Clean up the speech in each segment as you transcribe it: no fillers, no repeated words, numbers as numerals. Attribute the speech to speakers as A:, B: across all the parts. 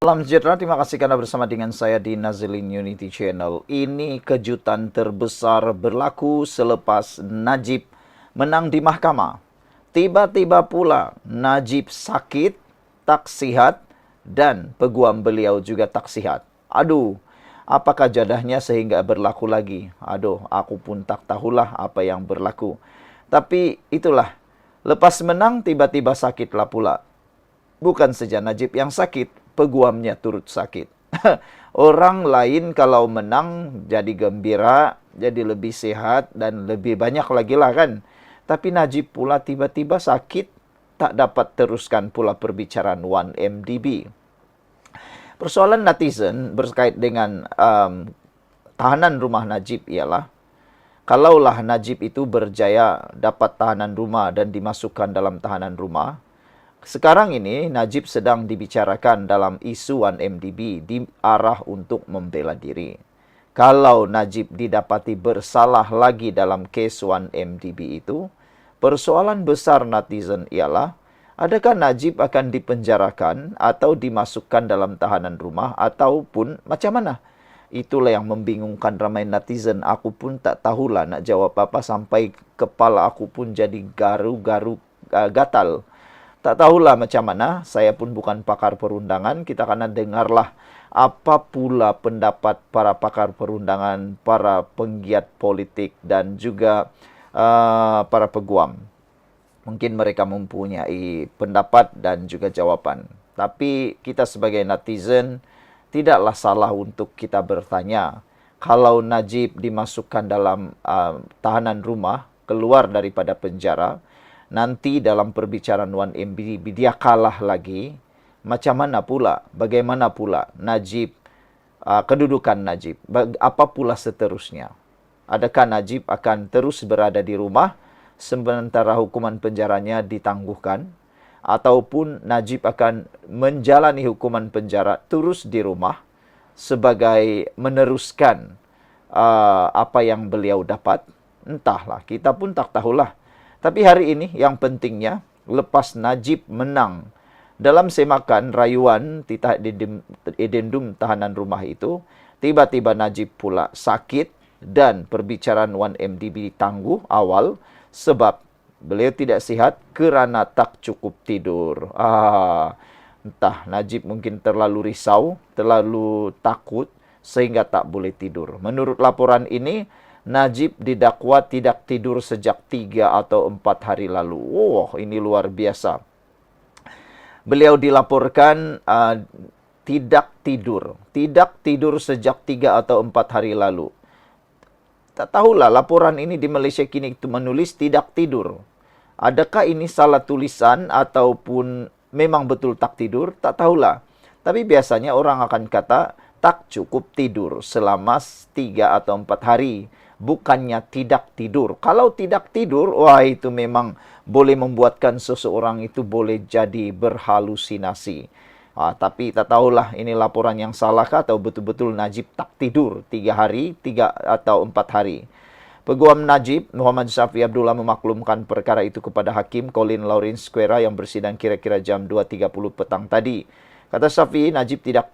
A: Salam sejahtera, terima kasih karena bersama dengan saya di Nazilin Unity Channel. Ini kejutan terbesar berlaku selepas Najib menang di mahkamah. Tiba-tiba pula Najib sakit, tak sihat, dan peguam beliau juga tak sihat. Aduh, apakah jadahnya sehingga berlaku lagi? Aduh, aku pun tak tahulah apa yang berlaku. Tapi itulah, lepas menang tiba-tiba sakitlah pula. Bukan saja Najib yang sakit, peguamnya turut sakit. Orang lain kalau menang jadi gembira, jadi lebih sehat dan lebih banyak lagi lah kan. Tapi Najib pula tiba-tiba sakit, tak dapat teruskan pula perbicaraan 1MDB. Persoalan netizen berkait dengan tahanan rumah Najib ialah, kalaulah Najib itu berjaya dapat tahanan rumah dan dimasukkan dalam tahanan rumah, sekarang ini Najib sedang dibicarakan dalam isu 1MDB di arah untuk membela diri. Kalau Najib didapati bersalah lagi dalam kes 1MDB itu, persoalan besar netizen ialah, adakah Najib akan dipenjarakan atau dimasukkan dalam tahanan rumah ataupun macam mana? Itulah yang membingungkan ramai netizen. Aku pun tak tahulah nak jawab apa sampai kepala aku pun jadi garu-garu gatal. Tak tahulah macam mana, saya pun bukan pakar perundangan, kita akan dengarlah apa pula pendapat para pakar perundangan, para penggiat politik dan juga para peguam. Mungkin mereka mempunyai pendapat dan juga jawapan. Tapi kita sebagai netizen tidaklah salah untuk kita bertanya. Kalau Najib dimasukkan dalam tahanan rumah, keluar daripada penjara, nanti dalam perbicaraan 1MDB dia kalah lagi, macam mana pula, bagaimana pula Najib, kedudukan Najib, apa pula seterusnya? Adakah Najib akan terus berada di rumah sementara hukuman penjaranya ditangguhkan, ataupun Najib akan menjalani hukuman penjara terus di rumah sebagai meneruskan apa yang beliau dapat? Entahlah, kita pun tak tahulah. Tapi hari ini yang pentingnya, lepas Najib menang dalam semakan rayuan titah edendum tahanan rumah itu, tiba-tiba Najib pula sakit dan perbicaraan 1MDB ditangguh awal sebab beliau tidak sihat kerana tak cukup tidur. Entah, Najib mungkin terlalu risau, terlalu takut sehingga tak boleh tidur. Menurut laporan ini, Najib didakwa tidak tidur sejak 3 atau 4 hari lalu. Wow, ini luar biasa. Beliau dilaporkan tidak tidur sejak 3 atau 4 hari lalu. Tak tahulah laporan ini di Malaysia kini itu menulis tidak tidur. Adakah ini salah tulisan ataupun memang betul tak tidur? Tak tahulah. Tapi biasanya orang akan kata tak cukup tidur selama 3 atau 4 hari. Bukannya tidak tidur. Kalau tidak tidur, wah itu memang boleh membuatkan seseorang itu boleh jadi berhalusinasi. Tapi tak tahulah ini laporan yang salahkah atau betul-betul Najib tak tidur 3 hari, 3 atau 4 hari. Peguam Najib, Muhammad Syafi Abdullah memaklumkan perkara itu kepada Hakim Colin Lawrence Square yang bersidang kira-kira jam 2.30 petang tadi. Kata Syafi, Najib tidak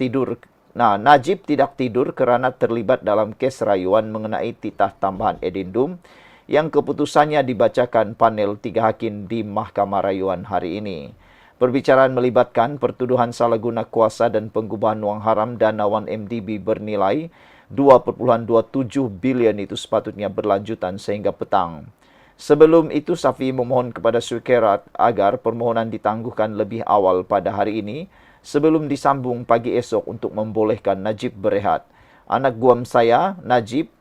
A: tidur kerana terlibat dalam kes rayuan mengenai titah tambahan edendum yang keputusannya dibacakan panel 3 hakim di Mahkamah Rayuan hari ini. Perbicaraan melibatkan pertuduhan salah guna kuasa dan pengubahan wang haram dana 1MDB bernilai 2.27 bilion itu sepatutnya berlanjutan sehingga petang. Sebelum itu, Syafi memohon kepada Syukerat agar permohonan ditangguhkan lebih awal pada hari ini sebelum disambung pagi esok untuk membolehkan Najib berehat. Anak guam saya, Najib,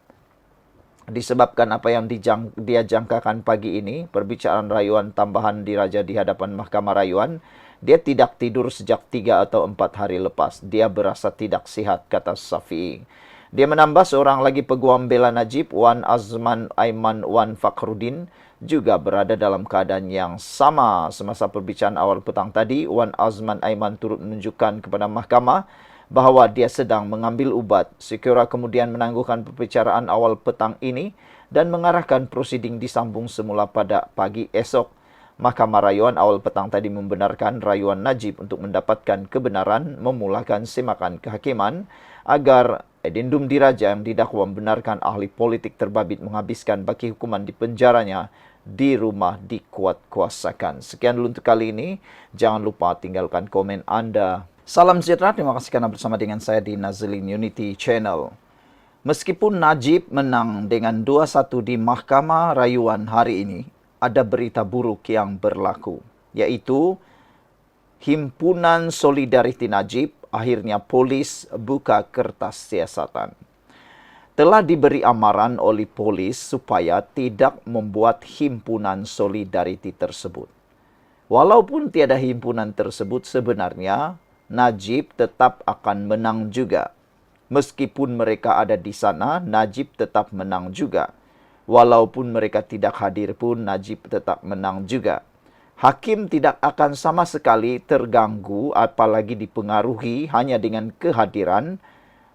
A: disebabkan apa yang dia jangkakan pagi ini, perbicaraan rayuan tambahan diraja di hadapan Mahkamah Rayuan, dia tidak tidur sejak 3 atau 4 hari lepas. Dia berasa tidak sihat, kata Syafi'i. Dia menambah seorang lagi peguam bela Najib, Wan Azman Aiman Wan Fakhruddin, juga berada dalam keadaan yang sama. Semasa perbicaraan awal petang tadi, Wan Azman Aiman turut menunjukkan kepada mahkamah bahawa dia sedang mengambil ubat. Sekira kemudian menangguhkan perbicaraan awal petang ini dan mengarahkan prosiding disambung semula pada pagi esok. Mahkamah Rayuan awal petang tadi membenarkan rayuan Najib untuk mendapatkan kebenaran memulakan semakan kehakiman agar Edendum Diraja yang didakwa membenarkan ahli politik terbabit menghabiskan baki hukuman di penjaranya di rumah dikuatkuasakan. Sekian dulu untuk kali ini. Jangan lupa tinggalkan komen Anda. Salam sejahtera, terima kasih karena bersama dengan saya di Nazilin Unity Channel. Meskipun Najib menang dengan 2-1 di Mahkamah Rayuan hari ini, ada berita buruk yang berlaku, yaitu Himpunan Solidariti Najib, akhirnya polis buka kertas siasatan. Telah diberi amaran oleh polis supaya tidak membuat himpunan solidariti tersebut. Walaupun tiada himpunan tersebut, sebenarnya Najib tetap akan menang juga. Meskipun mereka ada di sana, Najib tetap menang juga. Walaupun mereka tidak hadir pun, Najib tetap menang juga. Hakim tidak akan sama sekali terganggu apalagi dipengaruhi hanya dengan kehadiran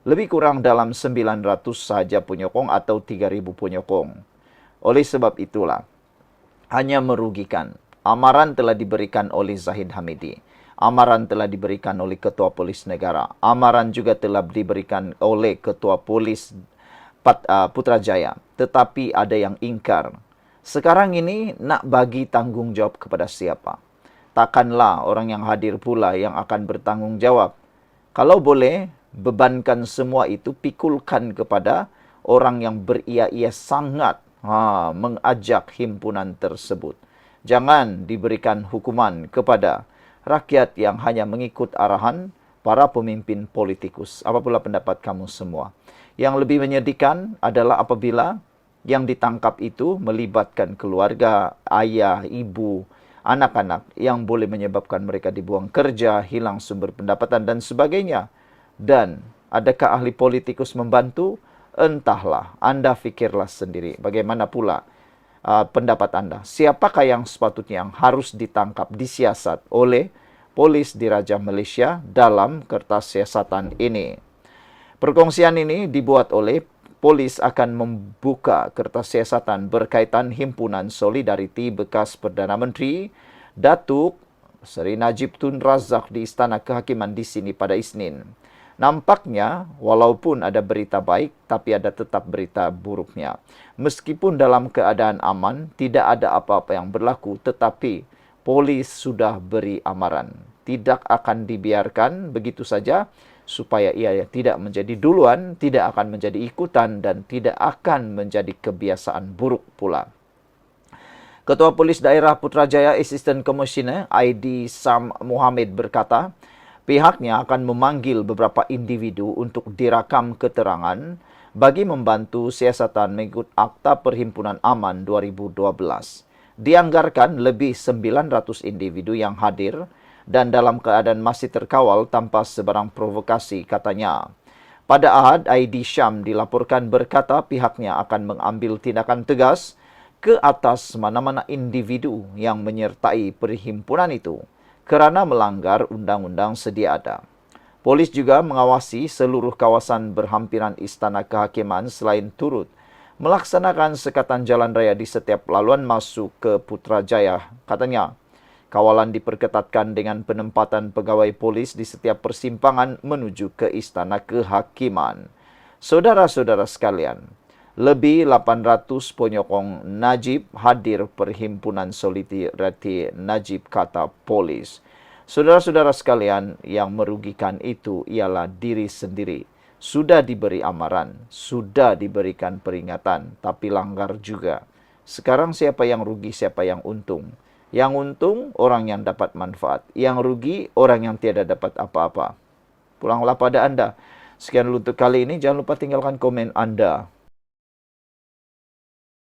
A: lebih kurang dalam 900 saja penyokong atau 3.000 penyokong. Oleh sebab itulah, hanya merugikan. Amaran telah diberikan oleh Zahid Hamidi. Amaran telah diberikan oleh Ketua Polis Negara. Amaran juga telah diberikan oleh Ketua Polis Putrajaya, tetapi ada yang ingkar. Sekarang ini nak bagi tanggung jawab kepada siapa? Takkanlah orang yang hadir pula yang akan bertanggung jawab. Kalau boleh, bebankan semua itu, pikulkan kepada orang yang beria-ia sangat mengajak himpunan tersebut. Jangan diberikan hukuman kepada rakyat yang hanya mengikut arahan para pemimpin politikus. Apalah pendapat kamu semua? Yang lebih menyedihkan adalah apabila yang ditangkap itu melibatkan keluarga, ayah, ibu, anak-anak yang boleh menyebabkan mereka dibuang kerja, hilang sumber pendapatan dan sebagainya. Dan adakah ahli politikus membantu? Entahlah, Anda fikirlah sendiri. Bagaimana pula pendapat Anda? Siapakah yang sepatutnya yang harus ditangkap, disiasat oleh polis Diraja Malaysia dalam kertas siasatan ini? Perkongsian ini dibuat oleh polis akan membuka kertas siasatan berkaitan Himpunan Solidariti bekas Perdana Menteri Datuk Seri Najib Tun Razak di Istana Kehakiman di sini pada Isnin. Nampaknya walaupun ada berita baik, tapi ada tetap berita buruknya. Meskipun dalam keadaan aman, tidak ada apa-apa yang berlaku, tetapi polis sudah beri amaran. Tidak akan dibiarkan begitu saja, supaya ia tidak menjadi duluan, tidak akan menjadi ikutan, dan tidak akan menjadi kebiasaan buruk pula. Ketua Polis Daerah Putrajaya Assistant Commissioner ID Sam Muhammad berkata, pihaknya akan memanggil beberapa individu untuk dirakam keterangan bagi membantu siasatan mengikut Akta Perhimpunan Aman 2012. Dianggarkan lebih 900 individu yang hadir dan dalam keadaan masih terkawal tanpa sebarang provokasi, katanya. Pada Ahad, ID Syam dilaporkan berkata pihaknya akan mengambil tindakan tegas ke atas mana-mana individu yang menyertai perhimpunan itu kerana melanggar undang-undang sedia ada. Polis juga mengawasi seluruh kawasan berhampiran Istana Kehakiman selain turut melaksanakan sekatan jalan raya di setiap laluan masuk ke Putrajaya, katanya. Kawalan diperketatkan dengan penempatan pegawai polis di setiap persimpangan menuju ke Istana Kehakiman. Saudara-saudara sekalian, lebih 800 penyokong Najib hadir Perhimpunan Solidariti Najib, kata polis. Saudara-saudara sekalian, yang merugikan itu ialah diri sendiri. Sudah diberi amaran, sudah diberikan peringatan, tapi langgar juga. Sekarang siapa yang rugi, siapa yang untung? Yang untung, orang yang dapat manfaat. Yang rugi, orang yang tiada dapat apa-apa. Pulanglah pada Anda. Sekian dulu untuk kali ini. Jangan lupa tinggalkan komen Anda.